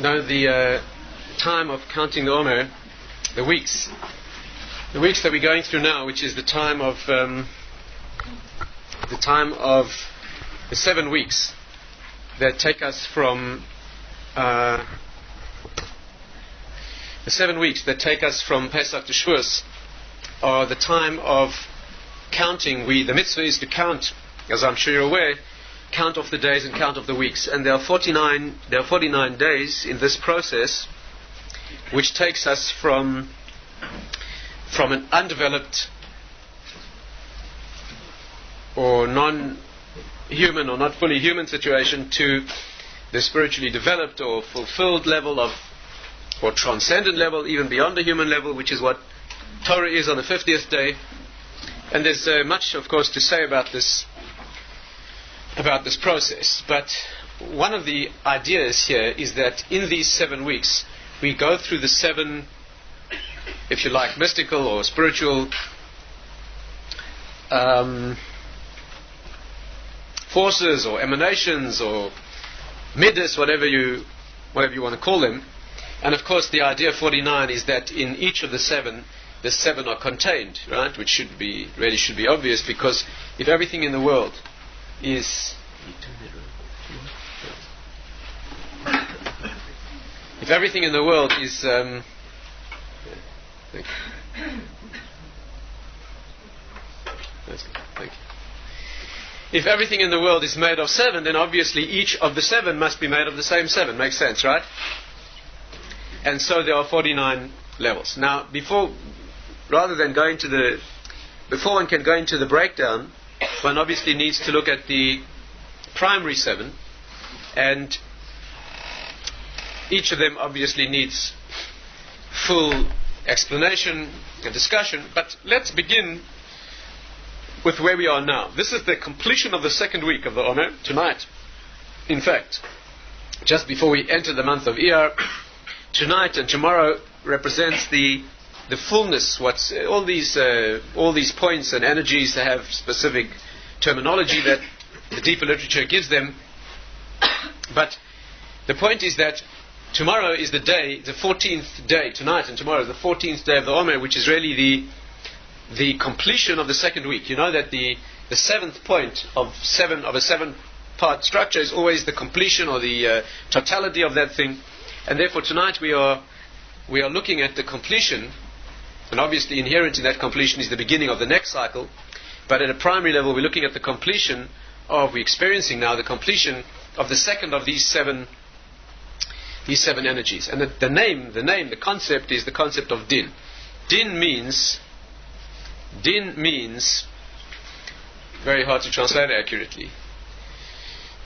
Now the time of counting the Omer, the weeks that we're going through now, which is the time of the 7 weeks that take us from the 7 weeks that take us from Pesach to Shavuos, are the time of counting. The mitzvah is to count, as I'm sure you're aware, count off the days and count off the weeks, and there are 49 days in this process, which takes us from an undeveloped or non-human or not fully human situation to the spiritually developed or fulfilled level of, or transcendent level, even beyond the human level, which is what Torah is on the 50th day. And there's much, of course, to say about this process. But one of the ideas here is that in these 7 weeks we go through the 7, if you like, mystical or spiritual forces or emanations or midas, whatever you want to call them. And of course the idea of 49 is that in each of the 7 are contained, right? Which should be obvious, because if everything in the world is thank you. If everything in the world is made of 7, then obviously each of the 7 must be made of the same 7. Makes sense, right? And so there are 49 levels. Now, before one can go into the breakdown, one obviously needs to look at the primary 7, and each of them obviously needs full explanation and discussion. But let's begin with where we are now. This is the completion of the 2nd week of the Omer tonight. In fact, just before we enter the month of Iyar, tonight and tomorrow represents the fullness. All these points and energies have specific terminology that the deeper literature gives them. But the point is that tomorrow is the 14th day. Tonight and tomorrow is the 14th day of the Omer, which is really the completion of the 2nd week. You know that the 7th point of a 7-part structure is always the completion or the totality of that thing. And therefore tonight we are looking at the completion, and obviously inherent in that completion is the beginning of the next cycle. But at a primary level we're looking at the completion we're experiencing now the completion of the 2nd of these seven energies. And the concept is the concept of din. Din means, very hard to translate accurately,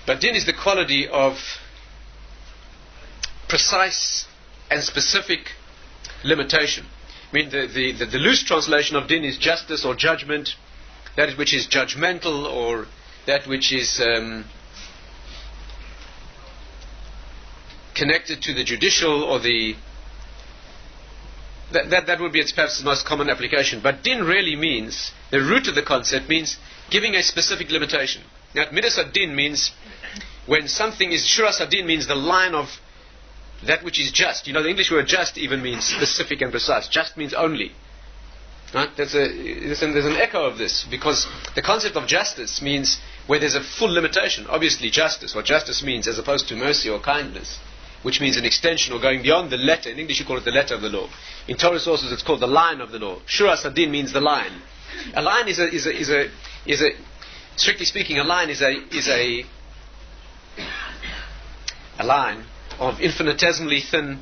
but din is the quality of precise and specific limitation. I mean, the loose translation of din is justice or judgment, that which is judgmental, or that which is connected to the judicial, or that would be perhaps the most common application. But din really means, the root of the concept means giving a specific limitation. Now, midas ad-din means when something is, shuras ad-din means the line of that which is just. You know, the English word just even means specific and precise. Just means only. Right? There's an echo of this, because the concept of justice means where there's a full limitation. Obviously justice, what justice means, as opposed to mercy or kindness, which means an extension or going beyond the letter. In English you call it the letter of the law. In Torah sources it's called the line of the law. Shuras ad-din means the line. A line is a strictly speaking, a line is a line of infinitesimally thin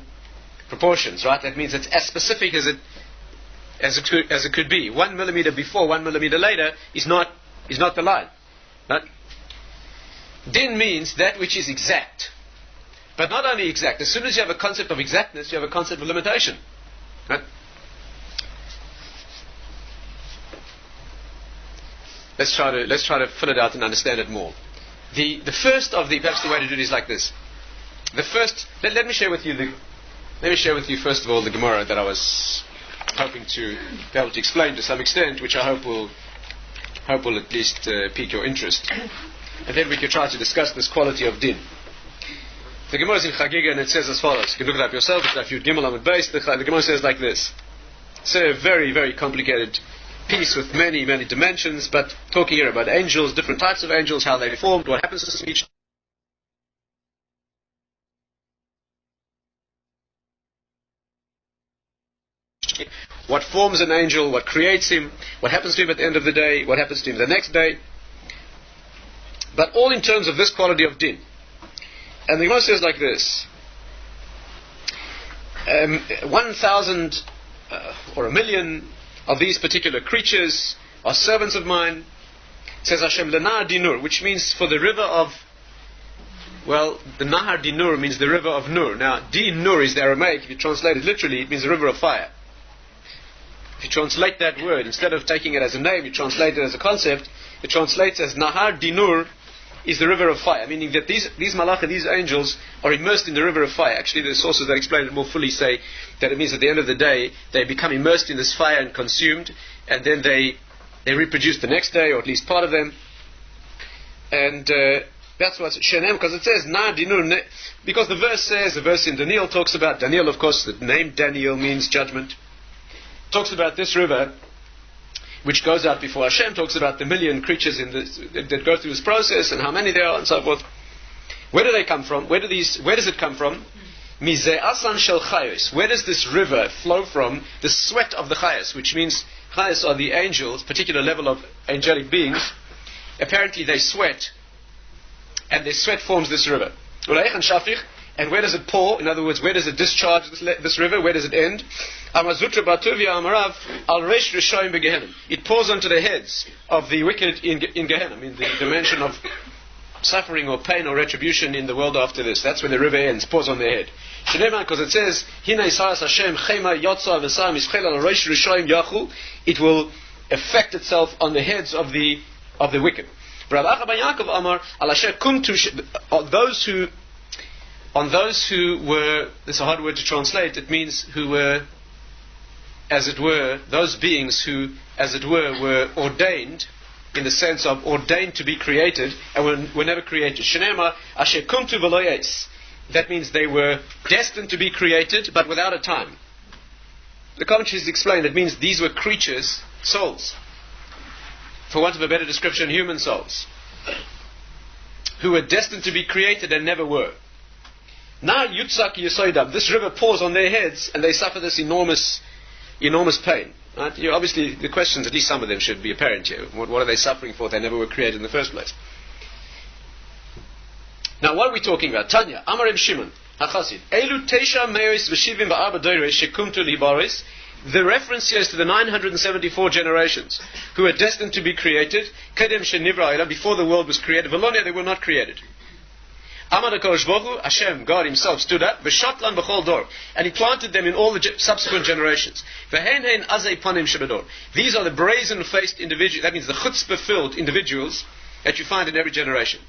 proportions, right? That means it's as specific as it could be. 1 millimeter before, 1 millimeter later is not the line. Right? Din means that which is exact. But not only exact. As soon as you have a concept of exactness, you have a concept of limitation. Right? Let's try to fill it out and understand it more. Perhaps the way to do it is like this. Let me share with you first of all the Gemara that I was hoping to be able to explain to some extent, which I hope will at least pique your interest, and then we could try to discuss this quality of din. The Gemara is in Chagiga and it says as follows. You can look it up yourself. It's like Yud Gimel Amud Beis. The Gemara says like this. It's a very, very complicated piece with many, many dimensions, but talking here about angels, different types of angels, how they formed, what happens to each. What forms an angel, what creates him, what happens to him at the end of the day, what happens to him the next day. But all in terms of this quality of din. And the Gemara says like this. 1,000 or 1,000,000 of these particular creatures are servants of mine. Says Hashem, the Nahar Dinur, which means for the river of, well, the Nahar Dinur means the river of Nur. Now, Dinur is the Aramaic. If you translate it literally, it means the river of fire. If you translate that word, instead of taking it as a name, you translate it as a concept, it translates as Nahar Dinur is the river of fire, meaning that these malachim, these angels, are immersed in the river of fire. Actually, the sources that explain it more fully say that it means at the end of the day, they become immersed in this fire and consumed, and then they reproduce the next day, or at least part of them. And that's what's Shenem, because it says Na Dinur, because the verse in Daniel talks about, Daniel, of course, the name Daniel means judgment, talks about this river which goes out before Hashem, talks about the 1,000,000 creatures that go through this process and how many there are and so forth. Where do they come from? Where does it come from? Mize'asan shel chayos. Where does this river flow from? The sweat of the chayos, which means chayos are the angels, particular level of angelic beings. Apparently they sweat, and their sweat forms this river. And where does it pour? In other words, where does it discharge this river? Where does it end? It pours onto the heads of the wicked in Gehenna, in the dimension of suffering or pain or retribution in the world after this. That's where the river ends, pours on their head. Because it says, it will affect itself on the heads of the wicked. On those who were, this is a hard word to translate, it means who were, as it were, those beings who, as it were ordained, in the sense of ordained to be created, and were never created. Shenema, asher kumtu v'lo yetz. That means they were destined to be created, but without a time. The commentaries explain, it means these were creatures, souls. For want of a better description, human souls. Who were destined to be created and never were. Now Yutzak Yesoidam, this river pours on their heads and they suffer this enormous pain. Right? Obviously the questions, at least some of them should be apparent here. What are they suffering for? They never were created in the first place. Now what are we talking about? Tanya, Amarim Shimon, HaChasid, Elu Teisha Meis V'Shivim V'Arba Doires Shekumtu Libaris. The reference here is to the 974 generations who are destined to be created. Kedem Shenivra Ela, before the world was created. Velonia, they were not created. Amar HaKadosh Baruch Hu, Hashem, God Himself, stood up, v'shatlan b'chol dor, and He planted them in all the subsequent generations. V'hen hein azei panim shebador. These are the brazen-faced individuals, that means the chutzpah-filled individuals that you find in every generation.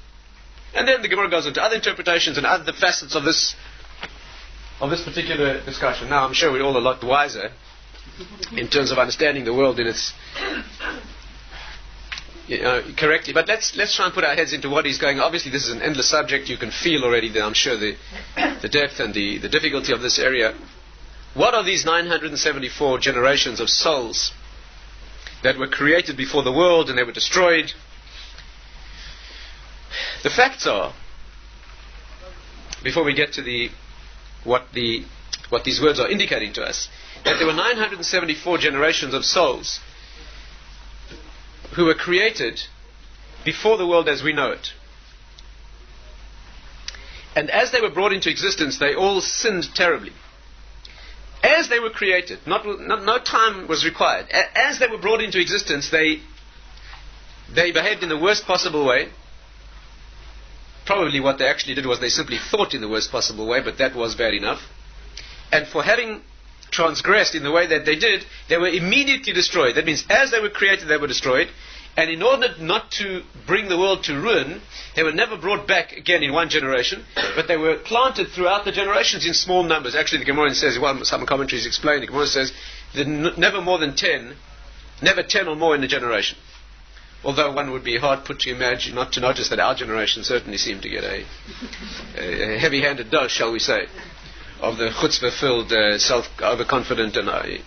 And then the Gemara goes into other interpretations and other facets of this particular discussion. Now, I'm sure we're all a lot wiser in terms of understanding the world in its correctly, but let's try and put our heads into what is going on. Obviously this is an endless subject. You can feel already that I'm sure the depth and the difficulty of this area. What are these 974 generations of souls that were created before the world and they were destroyed? The facts are, before we get to what these words are indicating to us, that there were 974 generations of souls who were created before the world as we know it. And as they were brought into existence, they all sinned terribly. As they were created, no time was required. As they were brought into existence, they behaved in the worst possible way. Probably what they actually did was they simply thought in the worst possible way, but that was bad enough. And for having transgressed in the way that they did, they were immediately destroyed. That means as they were created, they were destroyed. And in order not to bring the world to ruin, they were never brought back again in one generation, but they were planted throughout the generations in small numbers. Actually, the Gemara says, some commentaries explain, the Gemara says that never more than 10, never 10 or more in a generation. Although one would be hard put to imagine, not to notice that our generation certainly seemed to get a heavy-handed dose, shall we say, of the chutzpah-filled, overconfident and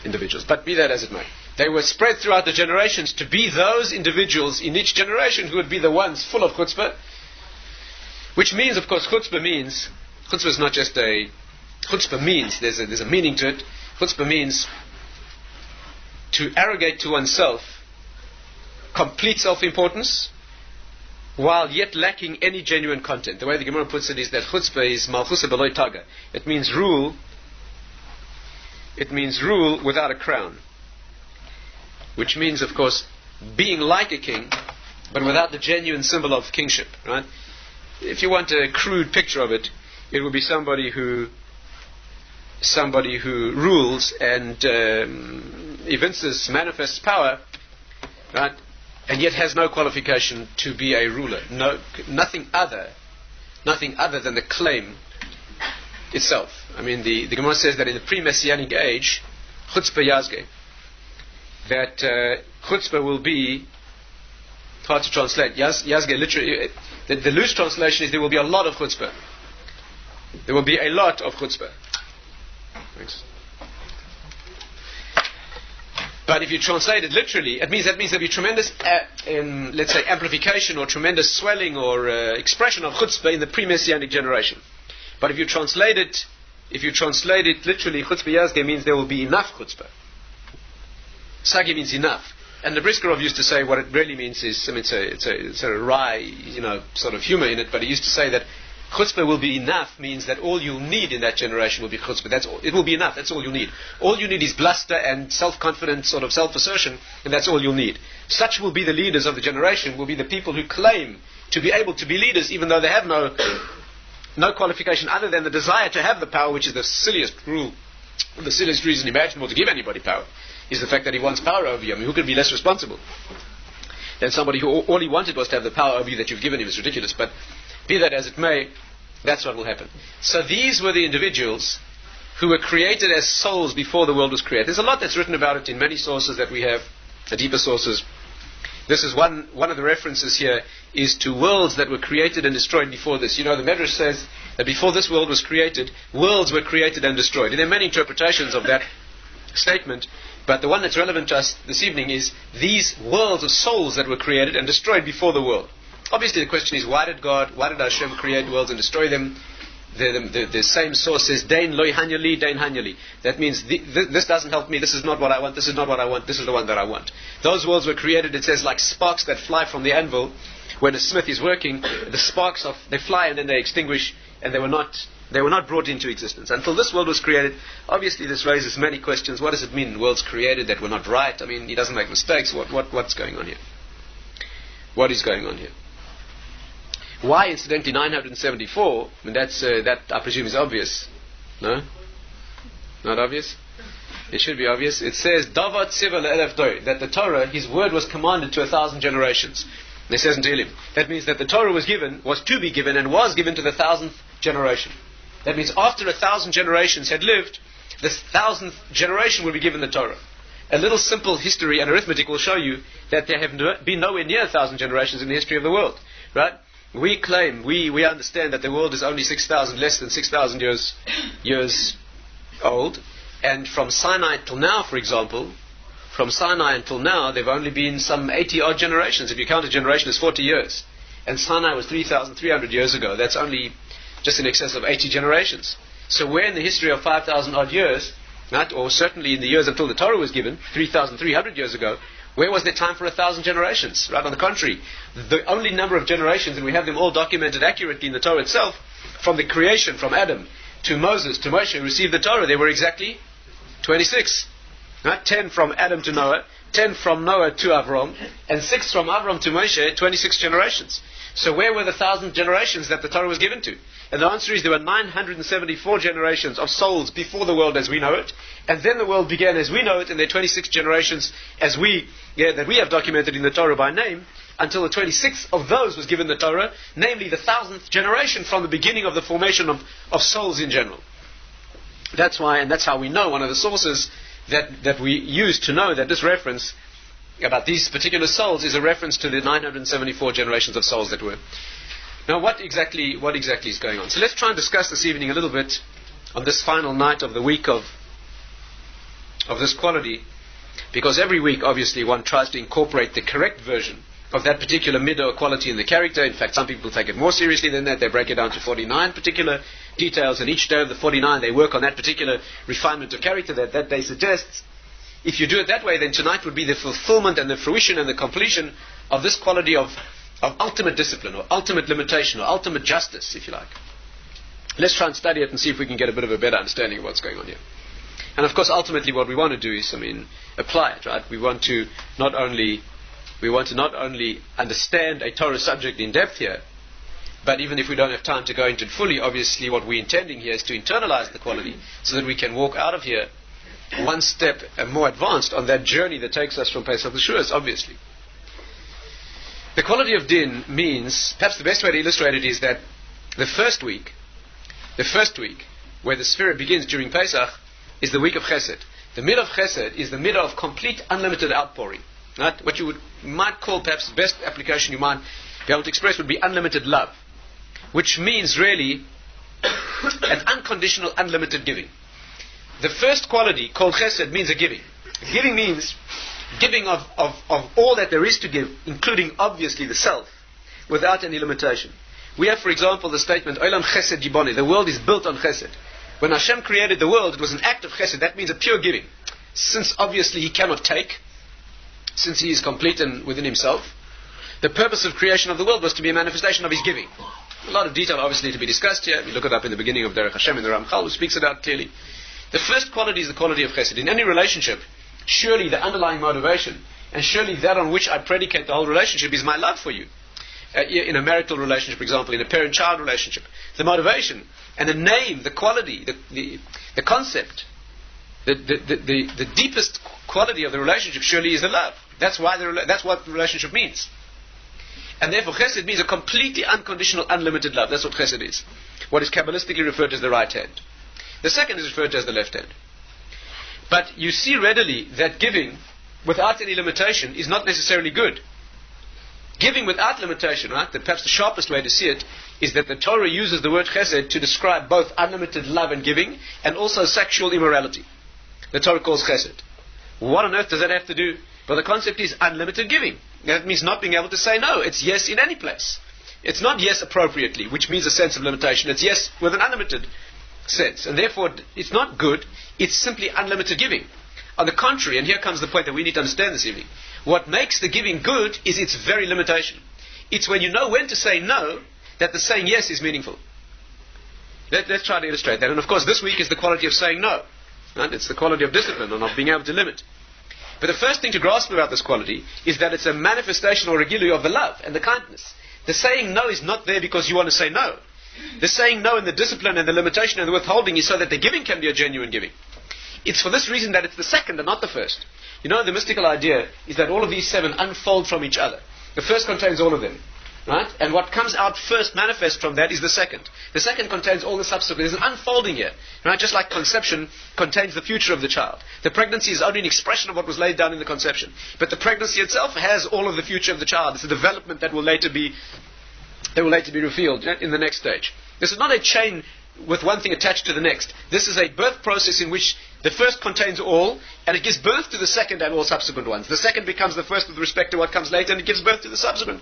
individuals. But be that as it may, they were spread throughout the generations to be those individuals in each generation who would be the ones full of chutzpah, which means, of course, chutzpah is not just a, chutzpah means, there's a meaning to it. Chutzpah means to arrogate to oneself complete self-importance while yet lacking any genuine content. The way the Gemara puts it is that chutzpah is malchusa beloy taga. It means rule without a crown. Which means, of course, being like a king, but without the genuine symbol of kingship, right? If you want a crude picture of it, it would be somebody who rules and evinces, manifests power, right, and yet has no qualification to be a ruler. Nothing other than the claim itself. I mean, the Gemara says that in the pre-Messianic age, chutzpah yazge, that chutzpah will be hard to translate. Yazge literally, the loose translation is there will be a lot of chutzpah. There will be a lot of chutzpah. Thanks. But if you translate it literally, that means there'll be tremendous, let's say, amplification or tremendous swelling or expression of chutzpah in the pre-Messianic generation. But if you translate it literally, chutzpah yazge means there will be enough chutzpah. Sagi means enough. And the Briskerov used to say what it really means is, I mean, it's a wry, sort of humor in it, but he used to say that chutzpah will be enough means that all you'll need in that generation will be chutzpah. That's all. It will be enough. That's all you need. All you need is bluster and self-confident sort of self-assertion, and that's all you'll need. Such will be the leaders of the generation, will be the people who claim to be able to be leaders, even though they have no qualification other than the desire to have the power, which is the silliest reason imaginable to give anybody power, is the fact that he wants power over you. I mean, who could be less responsible than somebody who all he wanted was to have the power over you that you've given him? Is ridiculous, but be that as it may, that's what will happen. So these were the individuals who were created as souls before the world was created. There's a lot that's written about it in many sources that we have, the deeper sources. This is one of the references here is to worlds that were created and destroyed before this. The Medrash says that before this world was created, worlds were created and destroyed. And there are many interpretations of that statement, but the one that's relevant to us this evening is these worlds of souls that were created and destroyed before the world. Obviously the question is, why did Hashem create worlds and destroy them? The same source says, Dain loy hanyali, Dain hanyali. That means this doesn't help me, this is not what I want, this is not what I want, this is the one that I want. Those worlds were created, it says, like sparks that fly from the anvil. When a smith is working, the sparks they fly and then they extinguish, and they were not brought into existence. Until this world was created, obviously this raises many questions. What does it mean, worlds created that were not right? I mean, he doesn't make mistakes. What's going on here? What is going on here? Why, incidentally, 974? I mean, that I presume is obvious. No? Not obvious? It should be obvious. It says, Davat Siva le'elef dor, that the Torah, his word was commanded to 1,000 generations. And it says in Tehillim. That means that the Torah was to be given, and was given to the 1,000th generation. That means after 1,000 generations had lived, the 1,000th generation will be given the Torah. A little simple history and arithmetic will show you that there have been nowhere near 1,000 generations in the history of the world. Right? We claim, we understand that the world is only less than 6,000 years old. And from Sinai till now, for example, from Sinai until now, there have only been some 80 odd generations. If you count a generation as 40 years. And Sinai was 3,300 years ago. That's only just in excess of 80 generations. So where in the history of 5,000 odd years, right, or certainly in the years until the Torah was given, 3,300 years ago, where was there time for 1,000 generations? Right, on the contrary, the only number of generations, and we have them all documented accurately in the Torah itself, from the creation, from Adam to Moses to Moshe, who received the Torah, there were exactly 26. Right? 10 from Adam to Noah, 10 from Noah to Avram, and 6 from Avram to Moshe, 26 generations. So where were the 1,000 generations that the Torah was given to? And the answer is there were 974 generations of souls before the world as we know it, and then the world began as we know it, and there are 26 generations that we have documented in the Torah by name, until the 26th of those was given the Torah, namely the 1,000th generation from the beginning of the formation of souls in general. That's why, and that's how we know, one of the sources that we use to know that this reference about these particular souls is a reference to the 974 generations of souls that were. Now, what exactly is going on? So let's try and discuss this evening a little bit on this final night of the week of this quality, because every week, obviously, one tries to incorporate the correct version of that particular midah quality in the character. In fact, some people take it more seriously than that. They break it down to 49 particular details, and each day of the 49 they work on that particular refinement of character that they suggest. If you do it that way, then tonight would be the fulfillment and the fruition and the completion of this quality of ultimate discipline, or ultimate limitation, or ultimate justice, if you like. Let's try and study it and see if we can get a bit of a better understanding of what's going on here. And of course, ultimately what we want to do is, apply it, right? We want to not only understand a Torah subject in depth here, but even if we don't have time to go into it fully, obviously what we're intending here is to internalize the quality so that we can walk out of here one step more advanced on that journey that takes us from Pesach to Shavuos, obviously. The quality of din means, perhaps the best way to illustrate it is that the first week where the Sefirah begins during Pesach is the week of Chesed. The midah of Chesed is the midah of complete unlimited outpouring. Right? What you might call, perhaps the best application you might be able to express would be unlimited love, which means really an unconditional, unlimited giving. The first quality, called Chesed, means a giving. Giving means giving of all that there is to give, including obviously the self, without any limitation. We have, for example, the statement, Olam Chesed Yibone, the world is built on Chesed. When Hashem created the world, it was an act of Chesed. That means a pure giving. Since obviously He cannot take, since He is complete and within Himself, the purpose of creation of the world was to be a manifestation of His giving. A lot of detail obviously to be discussed here. We look it up in the beginning of Derech Hashem in the Ramchal, who speaks it out clearly. The first quality is the quality of Chesed. In any relationship, surely the underlying motivation, and surely that on which I predicate the whole relationship, is my love for you. In a marital relationship, for example, in a parent-child relationship, the motivation and the name, the quality, the concept, the deepest quality of the relationship surely is the love. That's what the relationship means. And therefore Chesed means a completely unconditional, unlimited love. That's what Chesed is. What is Kabbalistically referred to as the right hand. The second is referred to as the left hand. But you see readily that giving without any limitation is not necessarily good. Giving without limitation, right? Perhaps the sharpest way to see it is that the Torah uses the word Chesed to describe both unlimited love and giving, and also sexual immorality. The Torah calls Chesed. What on earth does that have to do? Well, the concept is unlimited giving. That means not being able to say no. It's yes in any place. It's not yes appropriately, which means a sense of limitation. It's yes with an unlimited sense. And therefore, it's not good. It's simply unlimited giving. On the contrary, and here comes the point that we need to understand this evening, what makes the giving good is its very limitation. It's when you know when to say no that the saying yes is meaningful. Let's try to illustrate that. And of course, this week is the quality of saying no. Right? It's the quality of discipline and of being able to limit. But the first thing to grasp about this quality is that it's a manifestation or a gilui of the love and the kindness. The saying no is not there because you want to say no. The saying no and the discipline and the limitation and the withholding is so that the giving can be a genuine giving. It's for this reason that it's the second and not the first. You know, the mystical idea is that all of these seven unfold from each other. The first contains all of them. Right? And what comes out first, manifest from that, is the second. The second contains all the subsequent. There's an unfolding here. Right? Just like conception contains the future of the child. The pregnancy is only an expression of what was laid down in the conception. But the pregnancy itself has all of the future of the child. It's a development that will later be revealed in the next stage. This is not a chain with one thing attached to the next. This is a birth process in which the first contains all, and it gives birth to the second and all subsequent ones. The second becomes the first with respect to what comes later, and it gives birth to the subsequent.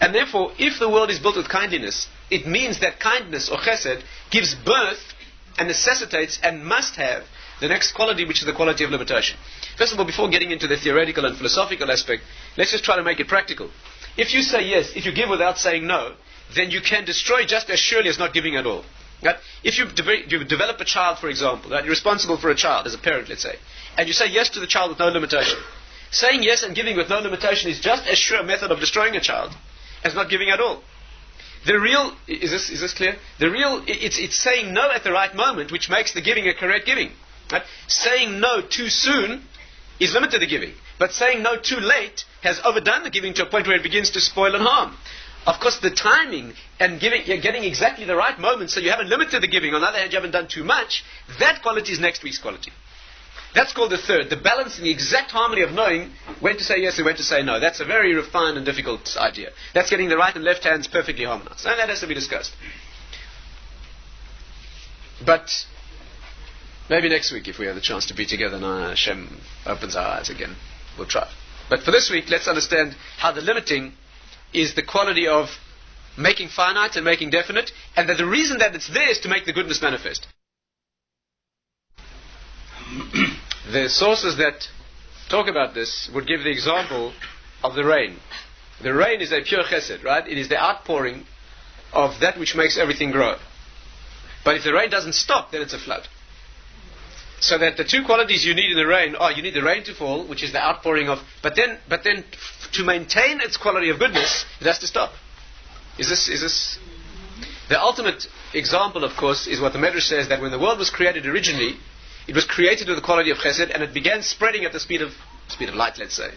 And therefore, if the world is built with kindliness, it means that kindness, or chesed, gives birth and necessitates and must have the next quality, which is the quality of limitation. First of all, before getting into the theoretical and philosophical aspect, let's just try to make it practical. If you say yes, if you give without saying no, then you can destroy just as surely as not giving at all. Right? If you develop a child, for example, right? You're responsible for a child as a parent, let's say, and you say yes to the child with no limitation. Saying yes and giving with no limitation is just as sure a method of destroying a child as not giving at all. The real, is this clear? The real, it's saying no at the right moment which makes the giving a correct giving. Right? Saying no too soon is limited the giving, but saying no too late has overdone the giving to a point where it begins to spoil and harm. Of course, the timing and you're getting exactly the right moment, so you haven't limited the giving. On the other hand, you haven't done too much. That quality is next week's quality. That's called the third, the balancing, the exact harmony of knowing when to say yes and when to say no. That's a very refined and difficult idea. That's getting the right and left hands perfectly harmonized. And that has to be discussed. But maybe next week, if we have the chance to be together and Hashem opens our eyes again, we'll try. But for this week, let's understand how the limiting is the quality of making finite and making definite, and that the reason that it's there is to make the goodness manifest. The sources that talk about this would give the example of the rain. The rain is a pure chesed, right? It is the outpouring of that which makes everything grow. But if the rain doesn't stop, then it's a flood. So that the two qualities you need in the rain are, you need the rain to fall, which is the outpouring of, but then to maintain its quality of goodness, it has to stop. Is this the ultimate example, of course, is what the Medrash says, that when the world was created originally, it was created with the quality of chesed, and it began spreading at the speed of light, let's say.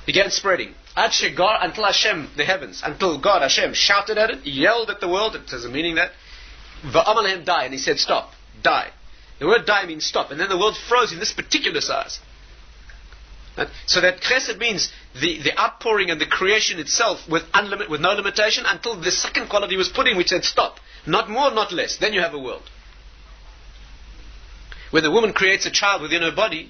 Began spreading. Until Hashem, the heavens, until God, Hashem, shouted at it, yelled at the world, it has a meaning that, Va'amalhem die, and he said, stop, die. The word die means stop, and then the world froze in this particular size. Right? So that chesed means the outpouring and the creation itself with no limitation until the second quality was put in, which said stop. Not more, not less. Then you have a world. When the woman creates a child within her body,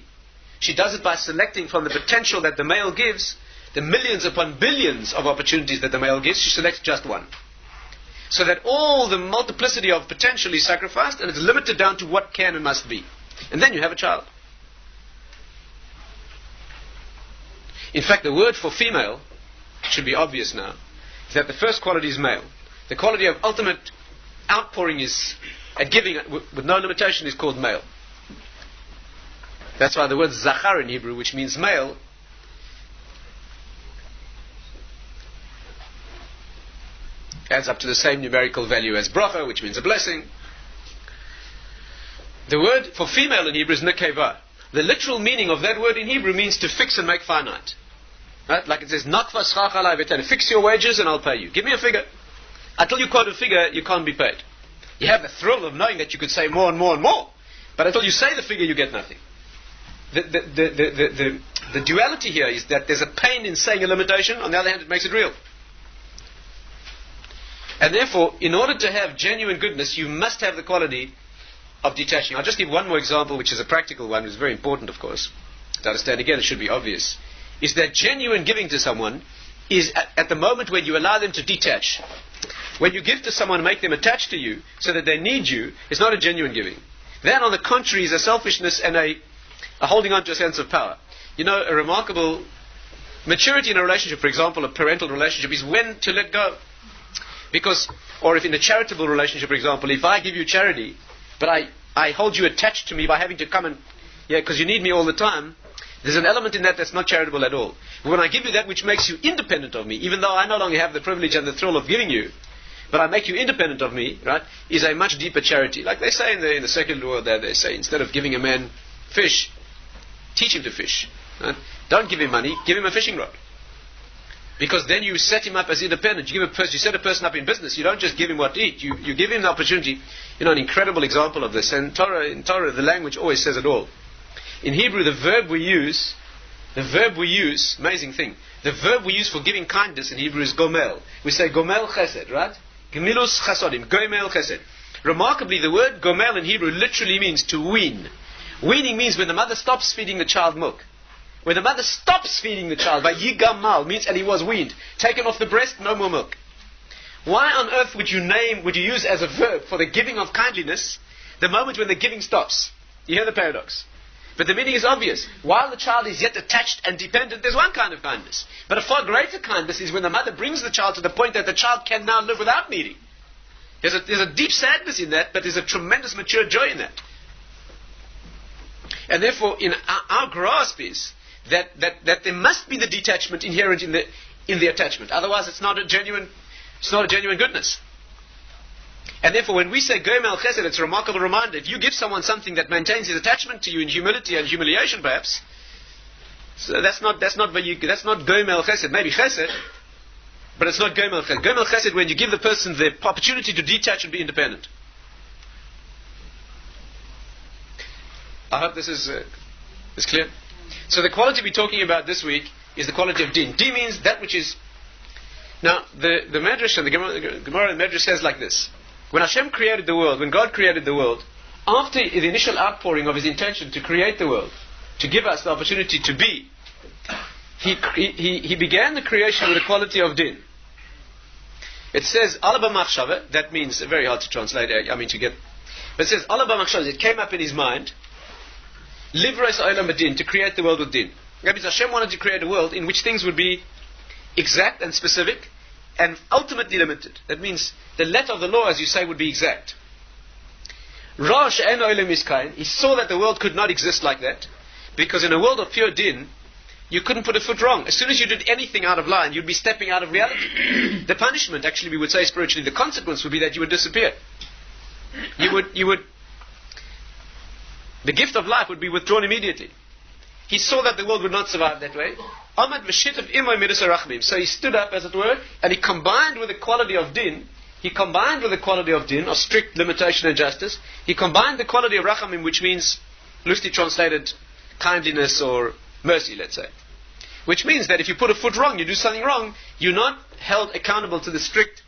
she does it by selecting from the potential that the male gives, the millions upon billions of opportunities that the male gives, she selects just one. So that all the multiplicity of potential is sacrificed, and it's limited down to what can and must be. And then you have a child. In fact, the word for female, should be obvious now, is that the first quality is male. The quality of ultimate outpouring is, and giving with no limitation, is called male. That's why the word zachar in Hebrew, which means male, adds up to the same numerical value as bracha, which means a blessing. The word for female in Hebrew is nekeva. The literal meaning of that word in Hebrew means to fix and make finite. Right? Like it says, nakva schach alai v'ten. Fix your wages and I'll pay you. Give me a figure. Until you quote a figure, you can't be paid. You have the thrill of knowing that you could say more and more and more. But until you say the figure, you get nothing. The duality here is that there's a pain in saying a limitation. On the other hand, it makes it real. And therefore, in order to have genuine goodness, you must have the quality of detaching. I'll just give one more example, which is a practical one, which is very important, of course. To understand, again, it should be obvious. Is that genuine giving to someone is at the moment when you allow them to detach. When you give to someone and make them attached to you so that they need you, it's not a genuine giving. Then, on the contrary, is a selfishness and a holding on to a sense of power. You know, a remarkable maturity in a relationship, for example, a parental relationship, is when to let go. Because, or if in a charitable relationship, for example, if I give you charity, but I hold you attached to me by having to come and, because you need me all the time, there's an element in that that's not charitable at all. But when I give you that which makes you independent of me, even though I no longer have the privilege and the thrill of giving you, but I make you independent of me, right, is a much deeper charity. Like they say in the secular world there, they say, instead of giving a man fish, teach him to fish. Right? Don't give him money, give him a fishing rod. Because then you set him up as independent. You set a person up in business. You don't just give him what to eat. You give him the opportunity. You know, an incredible example of this. And in Torah, the language always says it all. In Hebrew, the verb we use, amazing thing. The verb we use for giving kindness in Hebrew is gomel. We say gomel chesed, right? Gemilus chasodim, gomel chesed. Remarkably, the word gomel in Hebrew literally means to wean. Weaning means when the mother stops feeding the child milk. When the mother stops feeding the child, by yigamal, means, and he was weaned, taken off the breast, no more milk. Why on earth would you use as a verb for the giving of kindliness the moment when the giving stops? You hear the paradox. But the meaning is obvious. While the child is yet attached and dependent, there's one kind of kindness. But a far greater kindness is when the mother brings the child to the point that the child can now live without needing. There's a deep sadness in that, but there's a tremendous mature joy in that. And therefore, in our grasp is that there must be the detachment inherent in the attachment. Otherwise, it's not a genuine goodness. And therefore, when we say Goimel Chesed, it's a remarkable reminder. If you give someone something that maintains his attachment to you in humility and humiliation, perhaps, so that's not Goimel Chesed. Maybe Chesed, but it's not Goimel Chesed. Goimel Chesed when you give the person the opportunity to detach and be independent. I hope this is clear. So the quality we're talking about this week is the quality of din. Din means that which is... Now, the Medrash and the Gemara and Medrash says like this. When Hashem created the world, when God created the world, after the initial outpouring of His intention to create the world, to give us the opportunity to be, He began the creation with the quality of din. It says, Alaba Machshava, that means, very hard to translate, but it says, Alaba Machshava, it came up in his mind, Livros Olam B'din, to create the world with din. That means Hashem wanted to create a world in which things would be exact and specific, and ultimately limited. That means the letter of the law, as you say, would be exact. Rosh en Olam Iskain, he saw that the world could not exist like that, because in a world of pure din, you couldn't put a foot wrong. As soon as you did anything out of line, you'd be stepping out of reality. The punishment, actually, we would say spiritually, the consequence would be that you would disappear. The gift of life would be withdrawn immediately. He saw that the world would not survive that way. So he stood up, as it were, and he combined with the quality of din, of strict limitation and justice. He combined the quality of rachamim, which means, loosely translated, kindliness or mercy, let's say. Which means that if you put a foot wrong, you do something wrong, you're not held accountable to the strict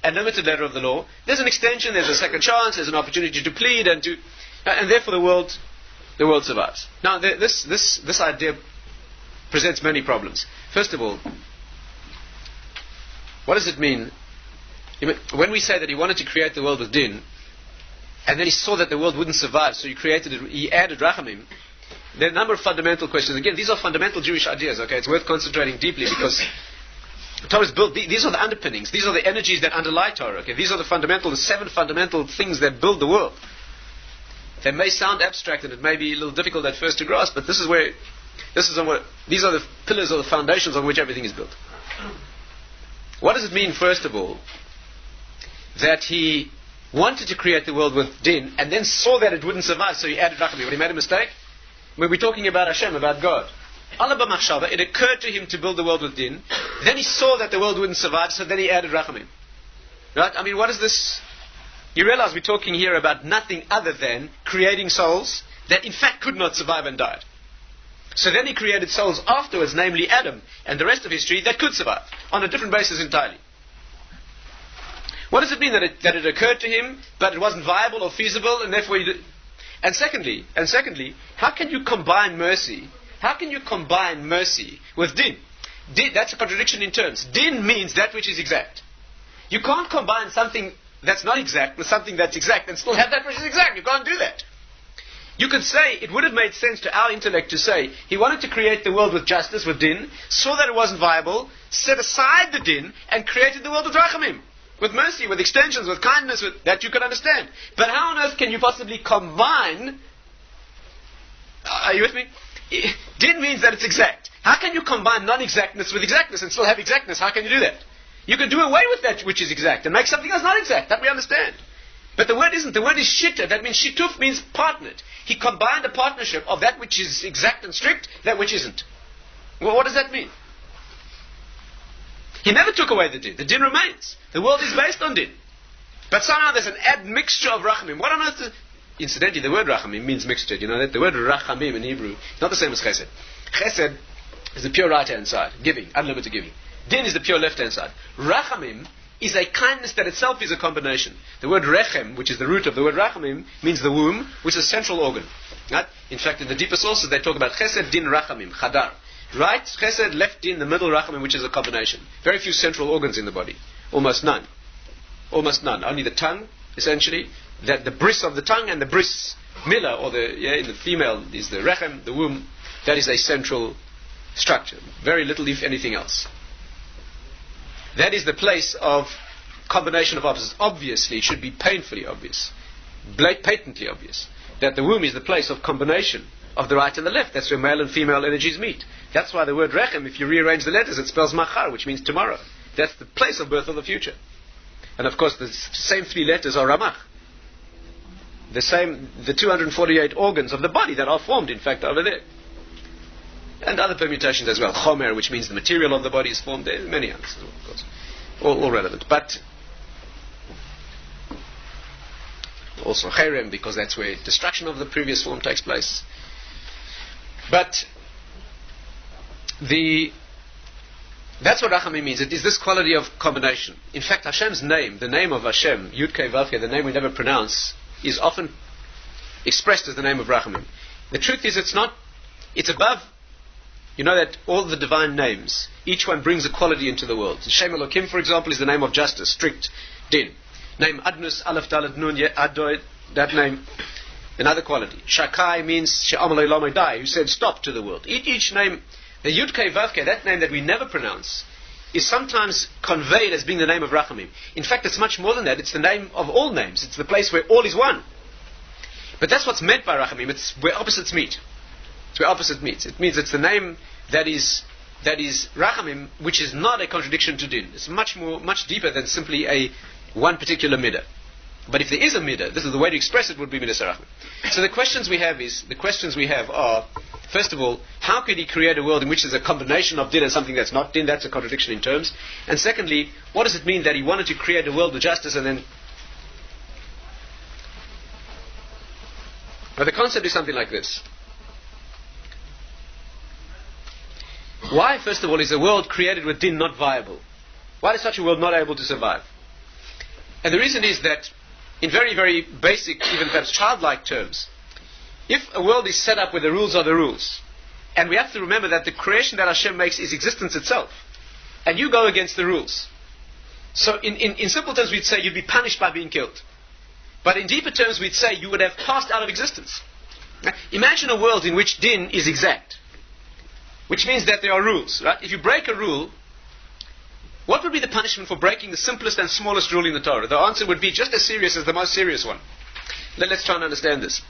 and limited letter of the law. There's an extension, there's a second chance, there's an opportunity to plead, and therefore the world survives. Now, this idea presents many problems. First of all, what does it mean? When we say that he wanted to create the world with din, and then he saw that the world wouldn't survive, so he added rachamim, there are a number of fundamental questions. Again, these are fundamental Jewish ideas, okay? It's worth concentrating deeply, because Torah is built, these are the underpinnings, these are the energies that underlie Torah, okay? These are the 7 fundamental things that build the world. They may sound abstract and it may be a little difficult at first to grasp, but these are the pillars or the foundations on which everything is built. What does it mean, first of all, that he wanted to create the world with din and then saw that it wouldn't survive, so he added rachamim? When he made a mistake? When we're talking about Hashem, about God, Alaba Machshava, it occurred to him to build the world with din, then he saw that the world wouldn't survive, so then he added rachamim. Right? What is this? You realize we're talking here about nothing other than creating souls that in fact could not survive and died. So then he created souls afterwards, namely Adam, and the rest of history, that could survive, on a different basis entirely. What does it mean that it occurred to him, but it wasn't viable or feasible, and therefore And secondly, how can you combine mercy? How can you combine mercy with din? Din, that's a contradiction in terms. Din means that which is exact. You can't combine something that's not exact with something that's exact and still have that which is exact. You can't do that. You could say, it would have made sense to our intellect to say, he wanted to create the world with justice, with din, saw that it wasn't viable, set aside the din, and created the world with rachamim, with mercy, with extensions, with kindness, that you can understand. But how on earth can you possibly combine... Are you with me? Din means that it's exact. How can you combine non-exactness with exactness and still have exactness? How can you do that? You can do away with that which is exact and make something else not exact. That we understand. But the word isn't. The word is shitta. That means shituf means partnered. He combined a partnership of that which is exact and strict, that which isn't. Well, what does that mean? He never took away the din. The din remains. The world is based on din. But somehow there's an admixture of rachamim. What on earth? Incidentally, the word rachamim means mixture. You know that? The word rachamim in Hebrew is not the same as chesed. Chesed is the pure right-hand side, giving, unlimited giving. Din is the pure left-hand side. Rachamim is a kindness that itself is a combination. The word rechem, which is the root of the word rachamim, means the womb, which is a central organ. Right? In fact, in the deeper sources, they talk about chesed, din, rachamim, chadar. Right chesed, left din, the middle rachamim, which is a combination. Very few central organs in the body. Almost none. Almost none. Only the tongue, essentially. That the bris of the tongue and the bris milah, or in the female is the rechem, the womb. That is a central structure. Very little, if anything else. That is the place of combination of opposites. Obviously, it should be painfully obvious, patently obvious, that the womb is the place of combination of the right and the left. That's where male and female energies meet. That's why the word rechem, if you rearrange the letters, it spells machar, which means tomorrow. That's the place of birth of the future. And of course, the same 3 letters are ramach. The 248 organs of the body that are formed, in fact, over there. And other permutations as well. Chomer, which means the material of the body is formed there. Many others, of course. All relevant. But also cherem, because that's where destruction of the previous form takes place. But that's what rachamim means. It is this quality of combination. In fact, Hashem's name, the name of Hashem, Yud Kei Vav Kei, the name we never pronounce, is often expressed as the name of rachamim. The truth is, it's above. You know that all the divine names, each one brings a quality into the world. Shem Elokim, for example, is the name of justice, strict din. Name Adnus, Aleph Dalet Nun Adoy, that name, another quality. Shakai means She'amalei Lomei Dai, who said stop to the world. Each name, the Yud Kei Vav Kei, that name that we never pronounce, is sometimes conveyed as being the name of Rachamim. In fact, it's much more than that. It's the name of all names. It's the place where all is one. But that's what's meant by Rachamim. It's where opposites meet. It's where opposite meets. It means it's the name that is Rachamim, which is not a contradiction to Din. It's much deeper than simply one particular midah. But if there is a midah, this is the way to express it, would be midas Rachamim. So the questions we have are, first of all, how could he create a world in which there's a combination of Din and something that's not Din? That's a contradiction in terms. And secondly, what does it mean that he wanted to create a world with justice and then... Well, the concept is something like this. Why, first of all, is a world created with Din not viable? Why is such a world not able to survive? And the reason is that, in very, very basic, even perhaps childlike terms, if a world is set up where the rules are the rules, and we have to remember that the creation that Hashem makes is existence itself, and you go against the rules. So in simple terms we'd say you'd be punished by being killed. But in deeper terms we'd say you would have passed out of existence. Imagine a world in which Din is exact, which means that there are rules, right? If you break a rule, what would be the punishment for breaking the simplest and smallest rule in the Torah? The answer would be just as serious as the most serious one. Let's try and understand this.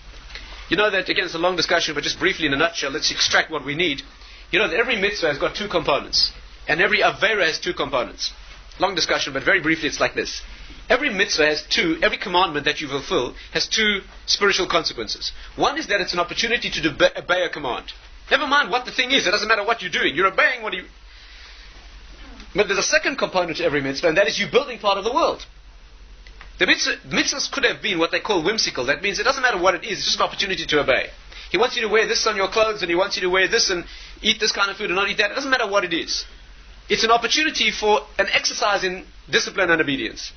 You know that, again, it's a long discussion, but just briefly in a nutshell, let's extract what we need. You know that every mitzvah has got two components, and every avera has two components. Long discussion, but very briefly it's like this. Every mitzvah has every commandment that you fulfill has two spiritual consequences. One is that it's an opportunity to obey a command. Never mind what the thing is, it doesn't matter what you're doing, you're obeying what you... But there's a second component to every mitzvah, and that is you building part of the world. The mitzvahs could have been what they call whimsical. That means it doesn't matter what it is, it's just an opportunity to obey. He wants you to wear this on your clothes, and he wants you to wear this and eat this kind of food and not eat that. It doesn't matter what it is. It's an opportunity for an exercise in discipline and obedience.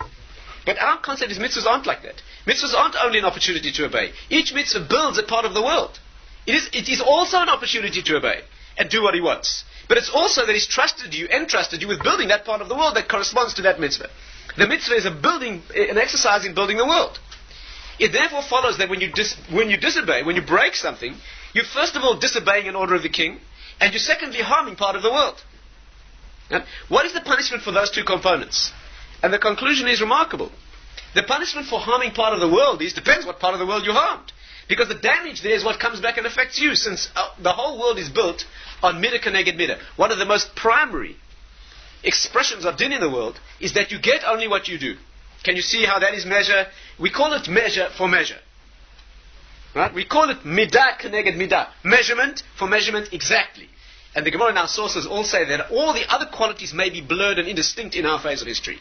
But our concept is mitzvahs aren't like that. Mitzvahs aren't only an opportunity to obey. Each mitzvah builds a part of the world. It is also an opportunity to obey and do what he wants. But it's also that he's trusted you, entrusted you with building that part of the world that corresponds to that mitzvah. The mitzvah is an exercise in building the world. It therefore follows that when you disobey, when you break something, you're first of all disobeying an order of the king, and you're secondly harming part of the world. Now, what is the punishment for those two components? And the conclusion is remarkable. The punishment for harming part of the world depends what part of the world you harmed. Because the damage there is what comes back and affects you, since the whole world is built on midah keneged midah. One of the most primary expressions of din in the world is that you get only what you do. Can you see how that is measure? We call it measure for measure. Right? We call it midah keneged midah. Measurement for measurement exactly. And the Gemara and our sources all say that all the other qualities may be blurred and indistinct in our phase of history.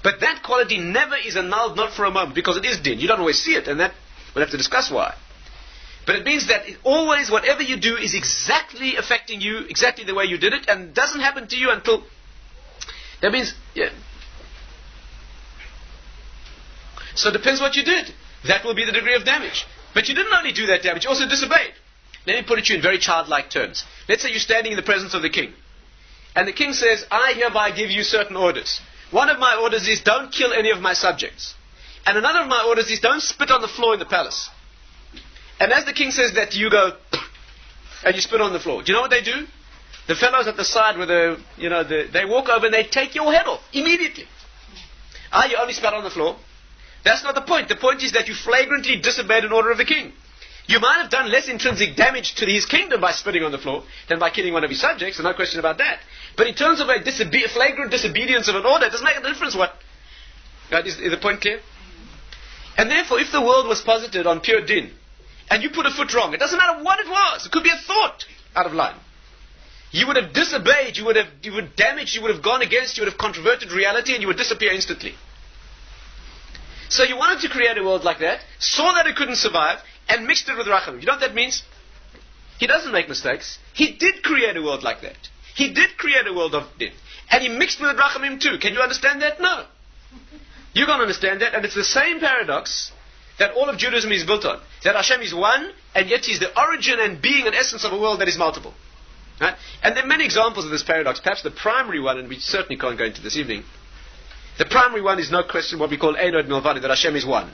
But that quality never is annulled, not for a moment, because it is din. You don't always see it, and that we'll have to discuss why. But it means that always whatever you do is exactly affecting you, exactly the way you did it, and doesn't happen to you until... That means, yeah. So it depends what you did. That will be the degree of damage. But you didn't only do that damage, you also disobeyed. Let me put it to you in very childlike terms. Let's say you're standing in the presence of the king. And the king says, I hereby give you certain orders. One of my orders is, don't kill any of my subjects. And another of my orders is, don't spit on the floor in the palace. And as the king says that, you go, and you spit on the floor. Do you know what they do? The fellows at the side with they walk over and they take your head off immediately. You only spat on the floor. That's not the point. The point is that you flagrantly disobeyed an order of the king. You might have done less intrinsic damage to his kingdom by spitting on the floor than by killing one of his subjects, no question about that. But in terms of a flagrant disobedience of an order, it doesn't make a difference what. Right? Is the point clear? And therefore, if the world was posited on pure din, and you put a foot wrong, it doesn't matter what it was. It could be a thought out of line. You would have disobeyed, you would damage, you would have gone against, you would have controverted reality, and you would disappear instantly. So he wanted to create a world like that, saw that it couldn't survive, and mixed it with Rachamim. You know what that means? He doesn't make mistakes. He did create a world like that. He did create a world of din. And he mixed with Rachamim too. Can you understand that? No. You can't understand that, and it's the same paradox that all of Judaism is built on. That Hashem is one, and yet He's the origin and being and essence of a world that is multiple. Right? And there are many examples of this paradox. Perhaps the primary one, and we certainly can't go into this evening, the primary one is no question what we call Einod Milvadi, that Hashem is one.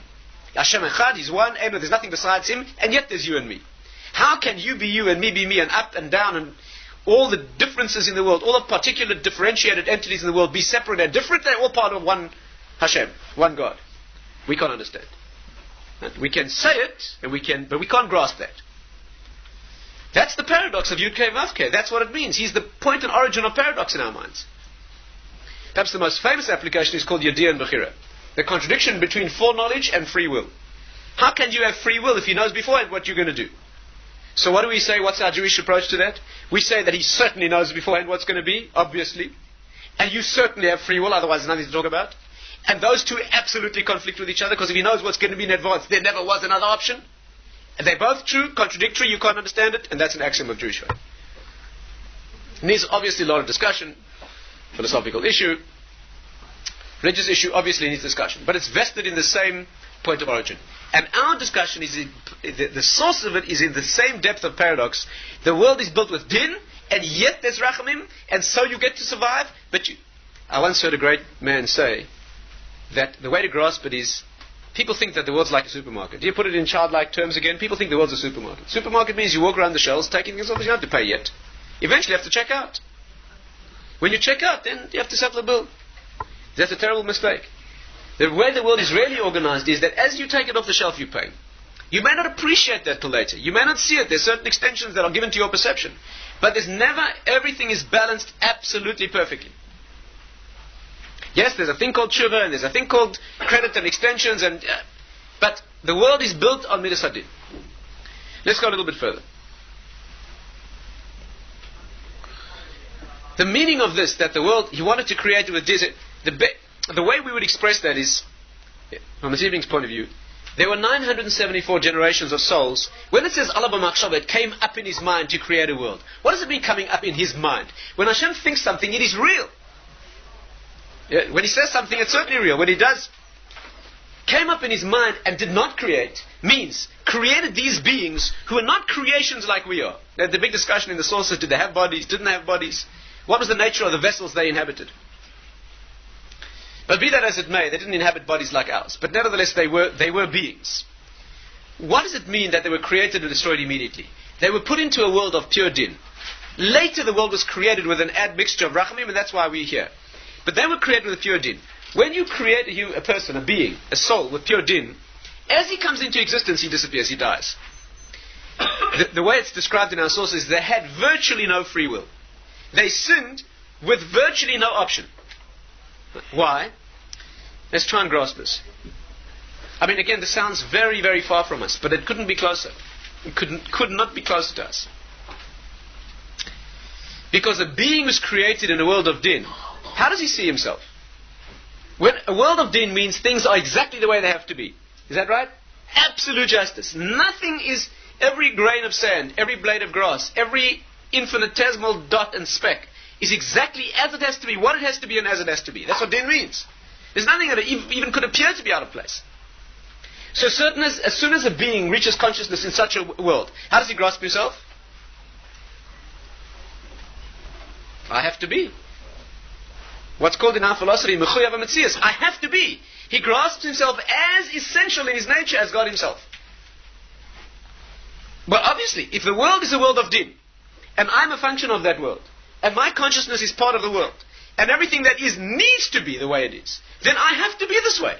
Hashem Echad, He's one, Einod, there's nothing besides Him, and yet there's you and me. How can you be you and me be me, and up and down, and all the differences in the world, all the particular differentiated entities in the world be separate and different? They're all part of one Hashem, one God. We can't understand. We can say it, but we can't grasp that. That's the paradox of Yud-Kei Vav-Kei. That's what it means. He's the point and origin of paradox in our minds. Perhaps the most famous application is called Yediyah and Bechira. The contradiction between foreknowledge and free will. How can you have free will if He knows beforehand what you're going to do? So what do we say? What's our Jewish approach to that? We say that He certainly knows beforehand what's going to be, obviously. And you certainly have free will, otherwise there's nothing to talk about. And those two absolutely conflict with each other, because if He knows what's going to be in advance, there never was another option. And they're both true, contradictory, you can't understand it, and that's an axiom of Jewish faith. It needs obviously a lot of discussion, philosophical issue, religious issue obviously needs discussion, but it's vested in the same point of origin. And our discussion is, the source of it is in the same depth of paradox. The world is built with din, and yet there's rachamim, and so you get to survive, I once heard a great man say that the way to grasp it is, people think that the world's like a supermarket. Do you put it in childlike terms again? People think the world's a supermarket. Supermarket means you walk around the shelves taking things off, you don't have to pay yet. Eventually you have to check out. When you check out, then you have to settle a bill. That's a terrible mistake. The way the world is really organized is that as you take it off the shelf, you pay. You may not appreciate that till later. You may not see it. There's certain extensions that are given to your perception. But there's never, everything is balanced absolutely perfectly. Yes, there's a thing called tshuva, and there's a thing called credit and extensions, but the world is built on midas hadin. Let's go a little bit further. The meaning of this, that the world, He wanted to create it with this, the way we would express that is, from this evening's point of view, there were 974 generations of souls. When it says Allah b'machshava, it came up in His mind to create a world. What does it mean coming up in His mind? When Hashem thinks something, it is real. Yeah, when He says something, it's certainly real. When He does, came up in His mind and did not create, means created these beings who are not creations like we are. Now, the big discussion in the sources, did they have bodies, didn't they have bodies? What was the nature of the vessels they inhabited? But be that as it may, they didn't inhabit bodies like ours. But nevertheless, they were beings. What does it mean that they were created and destroyed immediately? They were put into a world of pure din. Later the world was created with an admixture of rachamim, and that's why we're here. But they were created with a pure din. When you create a person, a being, a soul with pure din, as he comes into existence, he disappears, he dies. The way it's described in our sources, they had virtually no free will. They sinned with virtually no option. Why? Let's try and grasp this. I mean, again, this sounds very, very far from us, but it couldn't be closer. It could not be closer to us. Because a being was created in a world of din. How does he see himself? When a world of din means things are exactly the way they have to be. Is that right? Absolute justice. Nothing is, every grain of sand, every blade of grass, every infinitesimal dot and speck is exactly as it has to be, what it has to be, and as it has to be. That's what din means. There's nothing that even could appear to be out of place. So as soon as a being reaches consciousness in such a world, how does he grasp himself? I have to be. What's called in our philosophy, mechuyav hametzias. I have to be. He grasps himself as essential in his nature as God Himself. But obviously, if the world is a world of din, and I'm a function of that world, and my consciousness is part of the world, and everything that is needs to be the way it is, then I have to be this way.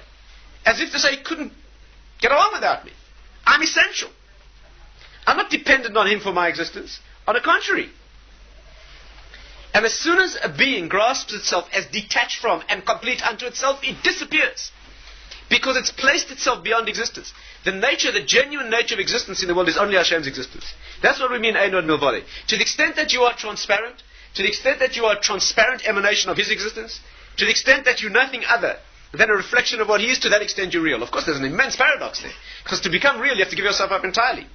As if to say, He couldn't get along without me. I'm essential. I'm not dependent on Him for my existence. On the contrary. And as soon as a being grasps itself as detached from and complete unto itself, it disappears. Because it's placed itself beyond existence. The genuine nature of existence in the world is only Hashem's existence. That's what we mean, Einod Milvadi. To the extent that you are transparent, to the extent that you are a transparent emanation of His existence, to the extent that you're nothing other than a reflection of what he is, to that extent you're real. Of course, there's an immense paradox there. Because to become real, you have to give yourself up entirely.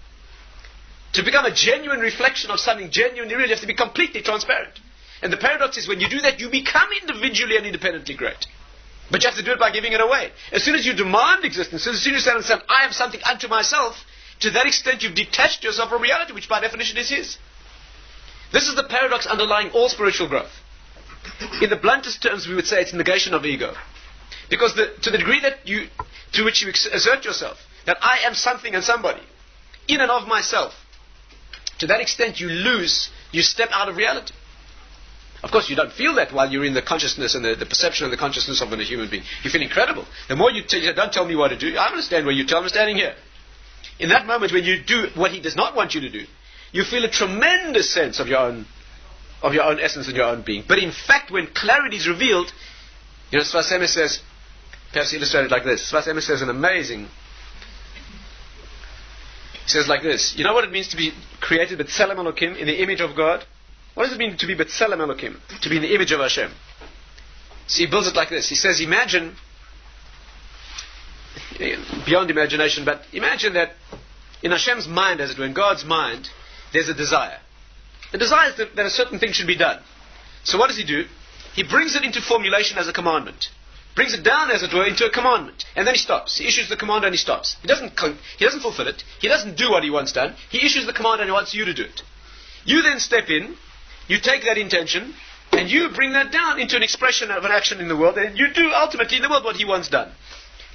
To become a genuine reflection of something genuinely real, you have to be completely transparent. And the paradox is when you do that, you become individually and independently great. But you have to do it by giving it away. As soon as you demand existence, as soon as you say, I am something unto myself, to that extent you've detached yourself from reality, which by definition is his. This is the paradox underlying all spiritual growth. In the bluntest terms, we would say it's negation of ego. Because to the degree to which you assert yourself, that I am something and somebody, in and of myself, to that extent you step out of reality. Of course, you don't feel that while you're in the consciousness and the perception of the consciousness of a human being. You feel incredible. The more you don't tell me what to do, I understand where you tell me, I'm standing here. In that moment when you do what he does not want you to do, you feel a tremendous sense of your own essence and your own being. But in fact, when clarity is revealed, Sfas Emes says, perhaps illustrated like this. Sfas Emes says an amazing. He says like this. You know what it means to be created B'Tselem Elokim, in the image of God? What does it mean to be B'Tselem Elokim? To be in the image of Hashem. So he builds it like this. He says, imagine, beyond imagination, but imagine that in Hashem's mind, as it were, in God's mind, there's a desire. The desire is that a certain thing should be done. So what does he do? He brings it into formulation as a commandment. Brings it down, as it were, into a commandment. And then he stops. He issues the command and he stops. He doesn't fulfill it. He doesn't do what he wants done. He issues the command and he wants you to do it. You then step in, you take that intention, and you bring that down into an expression of an action in the world, and you do ultimately in the world what he wants done.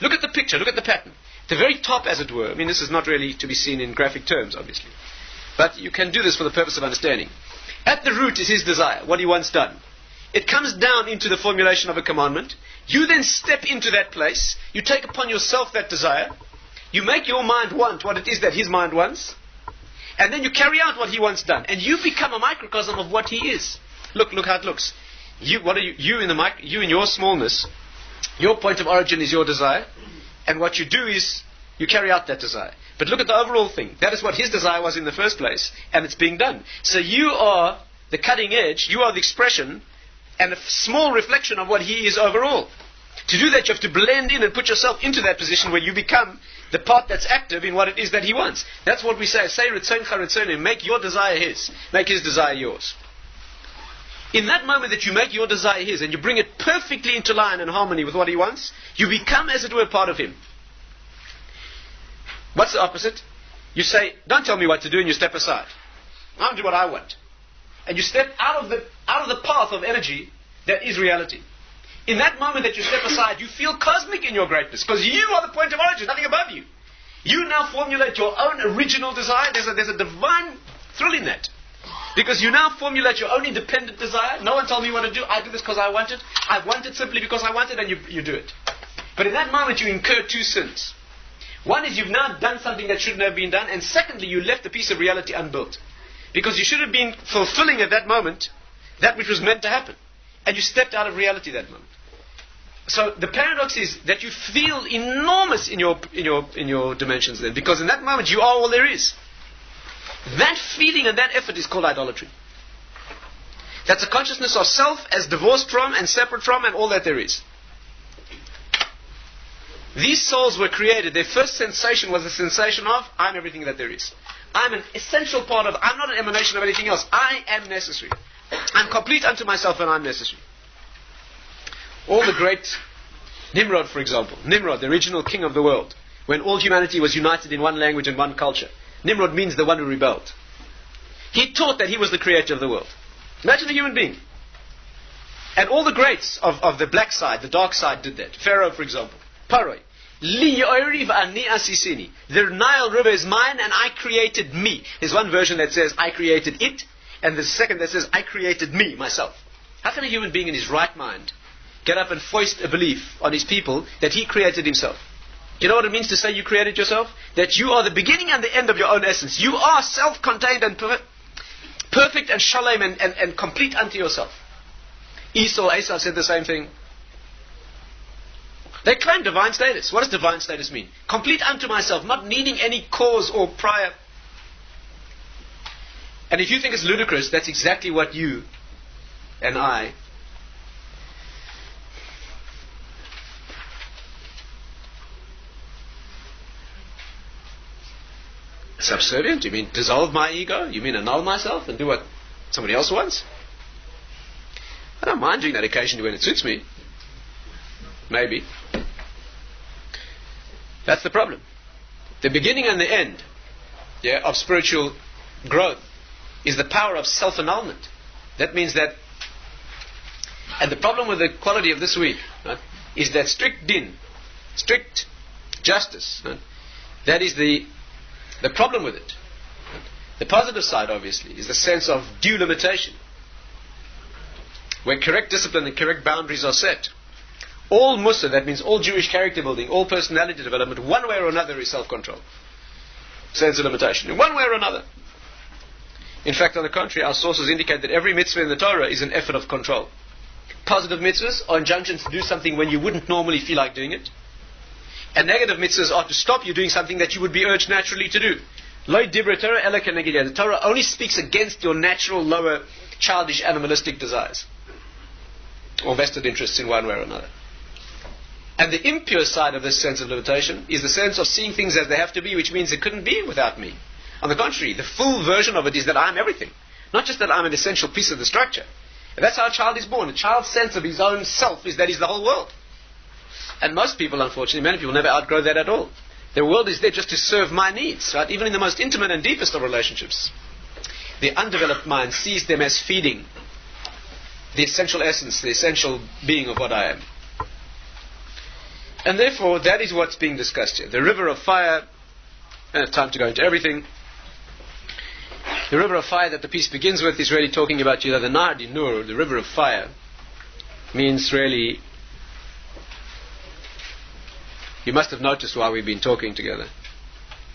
Look at the picture, look at the pattern. The very top, as it were, I mean, this is not really to be seen in graphic terms, obviously. But you can do this for the purpose of understanding. At the root is his desire, what he wants done. It comes down into the formulation of a commandment. You then step into that place. You take upon yourself that desire. You make your mind want what it is that his mind wants. And then you carry out what he wants done. And you become a microcosm of what he is. Look how it looks. You in your smallness, your point of origin is your desire. And what you do is you carry out that desire. But look at the overall thing. That is what his desire was in the first place. And it's being done. So you are the cutting edge. You are the expression and a small reflection of what he is overall. To do that, you have to blend in and put yourself into that position where you become the part that's active in what it is that he wants. That's what we say. Say Ritzoncha Ritzonim. Make your desire his. Make his desire yours. In that moment that you make your desire his and you bring it perfectly into line and harmony with what he wants, you become, as it were, part of him. What's the opposite? You say, don't tell me what to do, and you step aside. I'll do what I want. And you step out of the path of energy that is reality. In that moment that you step aside, you feel cosmic in your greatness, because you are the point of origin, nothing above you. You now formulate your own original desire. There's a divine thrill in that. Because you now formulate your own independent desire. No one told me what to do. I do this because I want it. I want it simply because I want it, and you do it. But in that moment you incur two sins. One is you've now done something that shouldn't have been done, and secondly you left a piece of reality unbuilt. Because you should have been fulfilling at that moment that which was meant to happen. And you stepped out of reality that moment. So the paradox is that you feel enormous in your dimensions then, because in that moment you are all there is. That feeling and that effort is called idolatry. That's a consciousness of self as divorced from and separate from and all that there is. These souls were created, their first sensation was the sensation of, I'm everything that there is. I'm an essential part of, I'm not an emanation of anything else. I am necessary. I'm complete unto myself and I'm necessary. All the great Nimrod, for example. Nimrod, the original king of the world. When all humanity was united in one language and one culture. Nimrod means the one who rebelled. He taught that he was the creator of the world. Imagine a human being. And all the greats of the black side, the dark side, did that. Pharaoh, for example. Paroi. The Nile River is mine and I created me. There's one version that says I created it, and the second that says I created me, myself. How can a human being in his right mind get up and foist a belief on his people that he created himself? You know what it means to say you created yourself? That you are the beginning and the end of your own essence. You are self-contained and perfect and shalom and complete unto yourself. Esau said the same thing. They claim divine status. What does divine status mean? Complete unto myself, not needing any cause or prior. And if you think it's ludicrous, that's exactly what you and I Subservient? You mean dissolve my ego? You mean annul myself and do what somebody else wants? I don't mind doing that occasionally when it suits me. Maybe. That's the problem. The beginning and the end of spiritual growth is the power of self-annulment. That means that, and the problem with the quality of this week, right, is that strict din, strict justice, right, that is the problem with it. Right. The positive side, obviously, is the sense of due limitation, where correct discipline and correct boundaries are set. All Musa, that means all Jewish character building, all personality development, one way or another is self-control. Sense of limitation, in one way or another. In fact, on the contrary, our sources indicate that every mitzvah in the Torah is an effort of control. Positive mitzvahs are injunctions to do something when you wouldn't normally feel like doing it. And negative mitzvahs are to stop you doing something that you would be urged naturally to do. Lo dibra Torah ela keneged. The Torah only speaks against your natural, lower, childish, animalistic desires or vested interests in one way or another. And the impure side of this sense of limitation is the sense of seeing things as they have to be, which means it couldn't be without me. On the contrary, the full version of it is that I'm everything. Not just that I'm an essential piece of the structure. And that's how a child is born. A child's sense of his own self is that he's the whole world. And most people, unfortunately, many people never outgrow that at all. Their world is there just to serve my needs, right? Even in the most intimate and deepest of relationships. The undeveloped mind sees them as feeding the essential essence, the essential being of what I am. And therefore, that is what's being discussed here. The river of fire, I don't have time to go into everything. The river of fire that the piece begins with is really talking about, the Nar Dinur, the river of fire, means really, you must have noticed while we've been talking together,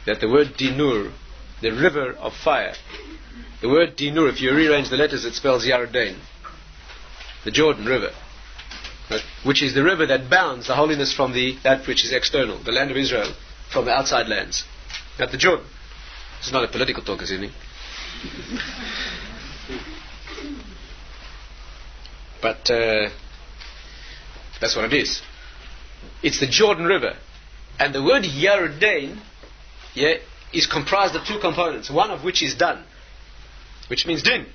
that the word Dinur, the river of fire, the word Dinur, if you rearrange the letters, it spells Yarden, the Jordan River. Right? Which is the river that bounds the holiness from that which is external, the land of Israel, from the outside lands. At the Jordan. This is not a political talk this evening. But that's what it is. It's the Jordan River. And the word Yarden is comprised of two components, one of which is Dan, which means din.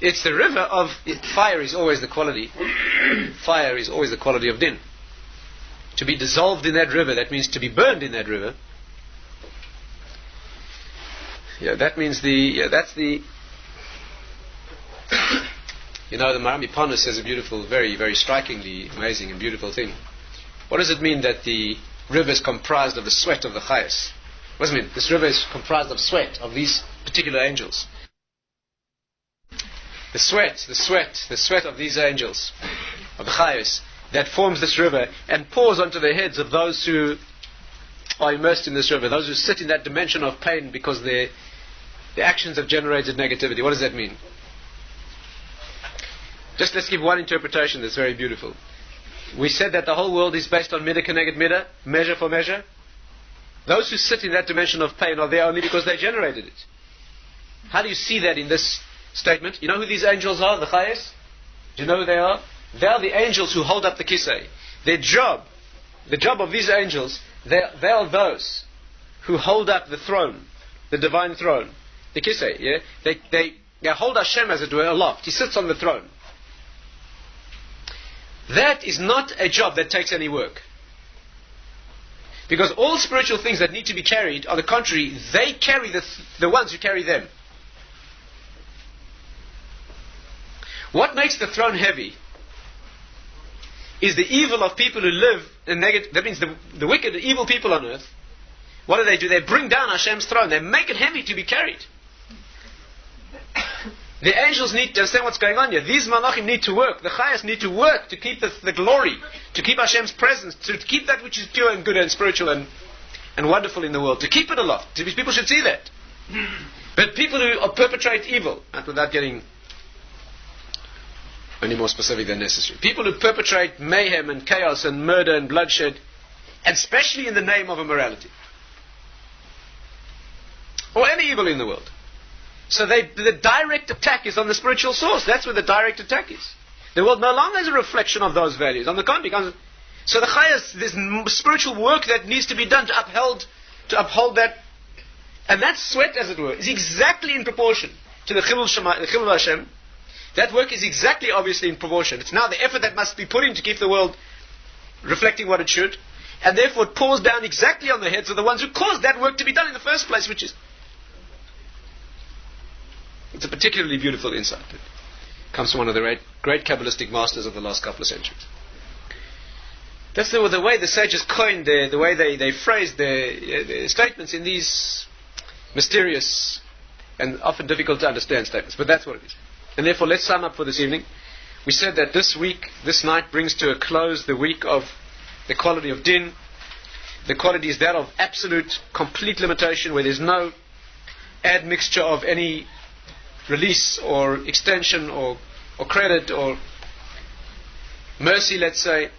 It's the river of fire is always the quality. Fire is always the quality of din. To be dissolved in that river, that means to be burned in that river. That means that's the the Marami Panu says a beautiful, very, very strikingly amazing and beautiful thing. What does it mean that the river is comprised of the sweat of the Chayas? What does it mean? This river is comprised of sweat of these particular angels. The sweat of these angels, of the Chayos, that forms this river and pours onto the heads of those who are immersed in this river, those who sit in that dimension of pain because their actions have generated negativity. What does that mean? Just let's give one interpretation that's very beautiful. We said that the whole world is based on midah keneged midah, measure for measure. Those who sit in that dimension of pain are there only because they generated it. How do you see that in this statement? You know who these angels are, the Chayes? Do you know who they are? They are the angels who hold up the kisei. Their job, the job of these angels, they are those who hold up the throne, the divine throne, the kisei. They hold Hashem, as it were, aloft. He sits on the throne. That is not a job that takes any work. Because all spiritual things that need to be carried, on the contrary, they carry the ones who carry them. What makes the throne heavy is the evil of people who live in negative. That means the wicked, evil people on earth. What do? They bring down Hashem's throne. They make it heavy to be carried. The angels need to understand what's going on here. These malachim need to work. The chayas need to work to keep the glory, to keep Hashem's presence, to keep that which is pure and good and spiritual and wonderful in the world, to keep it aloft. People should see that. But people who perpetrate evil, without getting any more specific than necessary, people who perpetrate mayhem and chaos and murder and bloodshed, and especially in the name of immorality, or any evil in the world. So the direct attack is on the spiritual source. That's where the direct attack is. The world no longer is a reflection of those values. On the contrary, so the chayas, there's spiritual work that needs to be done to uphold that And that sweat, as it were, is exactly in proportion to the Chilul Hashem. That work is exactly, obviously, in proportion. It's now the effort that must be put in to keep the world reflecting what it should. And therefore it pours down exactly on the heads of the ones who caused that work to be done in the first place, which is... It's a particularly beautiful insight. It comes from one of the great Kabbalistic masters of the last couple of centuries. That's the way the sages coined the way they phrased their statements in these mysterious and often difficult to understand statements. But that's what it is. And therefore, let's sum up for this evening. We said that this night brings to a close the week of the quality of din. The quality is that of absolute, complete limitation, where there's no admixture of any release or extension or credit or mercy, let's say.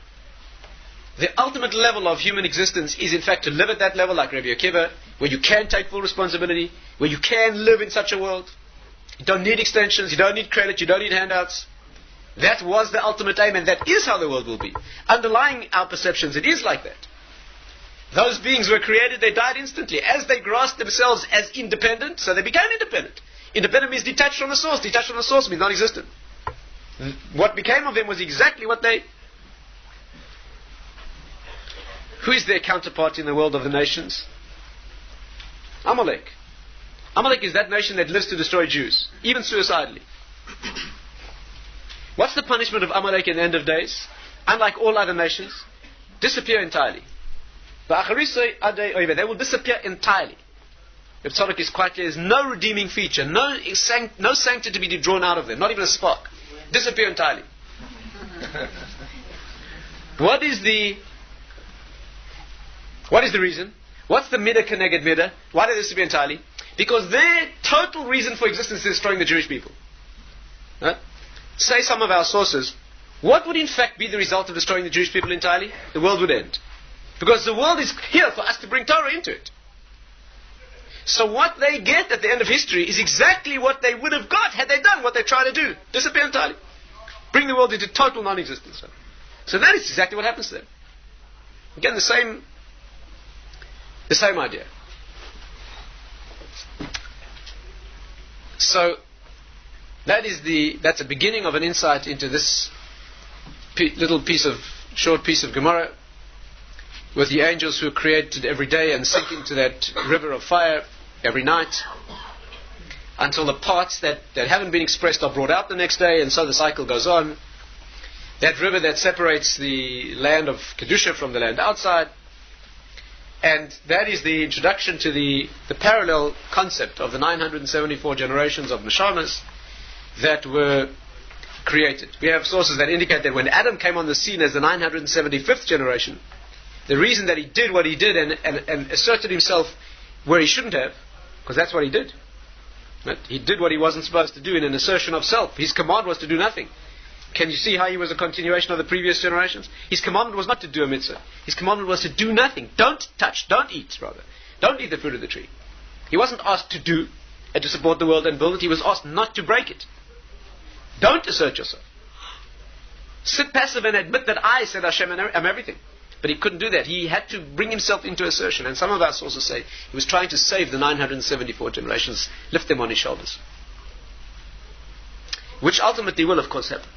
The ultimate level of human existence is in fact to live at that level, like Rabbi Akiva, where you can take full responsibility, where you can live in such a world. You don't need extensions, you don't need credit, you don't need handouts. That was the ultimate aim, and that is how the world will be. Underlying our perceptions, it is like that. Those beings were created, they died instantly. As they grasped themselves as independent, so they became independent. Independent means detached from the source. Detached from the source means non-existent. What became of them was exactly what they... Who is their counterpart in the world of the nations? Amalek. Amalek is that nation that lives to destroy Jews, even suicidally. What's the punishment of Amalek in the end of days? Unlike all other nations, disappear entirely. They will disappear entirely. The Tzaddik is quite clear. There's no redeeming feature, no sanctity to be drawn out of them, not even a spark. Disappear entirely. What is the reason? What's the midah keneged midah? Why do they disappear entirely? Because their total reason for existence is destroying the Jewish people. Right? Say some of our sources, what would in fact be the result of destroying the Jewish people entirely? The world would end. Because the world is here for us to bring Torah into it. So what they get at the end of history is exactly what they would have got had they done what they try to do. Disappear entirely. Bring the world into total non-existence. So that is exactly what happens to them. Again, the same idea. So that's a beginning of an insight into this short piece of Gemara, with the angels who are created every day and sink into that river of fire every night, until the parts that haven't been expressed are brought out the next day, and so the cycle goes on. That river that separates the land of Kedusha from the land outside. And that is the introduction to the parallel concept of the 974 generations of Neshamas that were created. We have sources that indicate that when Adam came on the scene as the 975th generation, the reason that he did what he did and asserted himself where he shouldn't have, because that's what he did. Right? He did what he wasn't supposed to do in an assertion of self. His command was to do nothing. Can you see how he was a continuation of the previous generations? His commandment was not to do a mitzvah. His commandment was to do nothing. Don't touch, don't eat, rather. Don't eat the fruit of the tree. He wasn't asked to do and to support the world and build it. He was asked not to break it. Don't assert yourself. Sit passive and admit that I, said Hashem, am everything. But he couldn't do that. He had to bring himself into assertion. And some of our sources say he was trying to save the 974 generations, lift them on his shoulders. Which ultimately will, of course, happen.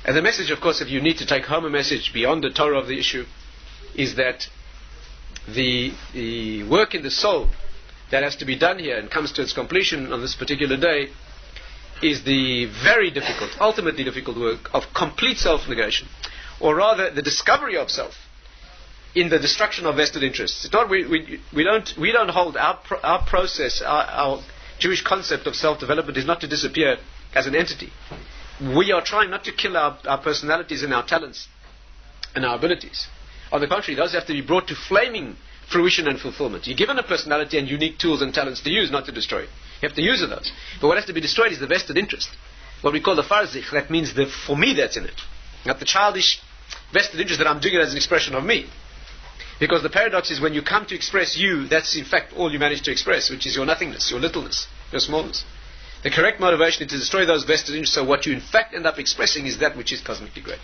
And the message, of course, if you need to take home a message beyond the Torah of the issue, is that the work in the soul that has to be done here and comes to its completion on this particular day is the very difficult, ultimately difficult work of complete self-negation, or rather the discovery of self in the destruction of vested interests. It's not, we don't hold our process, our Jewish concept of self-development is not to disappear as an entity. We are trying not to kill our personalities and our talents and our abilities. On the contrary, those have to be brought to flaming fruition and fulfillment. You're given a personality and unique tools and talents to use, not to destroy. You have to use those. But what has to be destroyed is the vested interest. What we call the farzich, that means the for me that's in it. Not the childish vested interest that I'm doing it as an expression of me. Because the paradox is when you come to express you, that's in fact all you manage to express, which is your nothingness, your littleness, your smallness. The correct motivation is to destroy those vested interests, so what you in fact end up expressing is that which is cosmically great.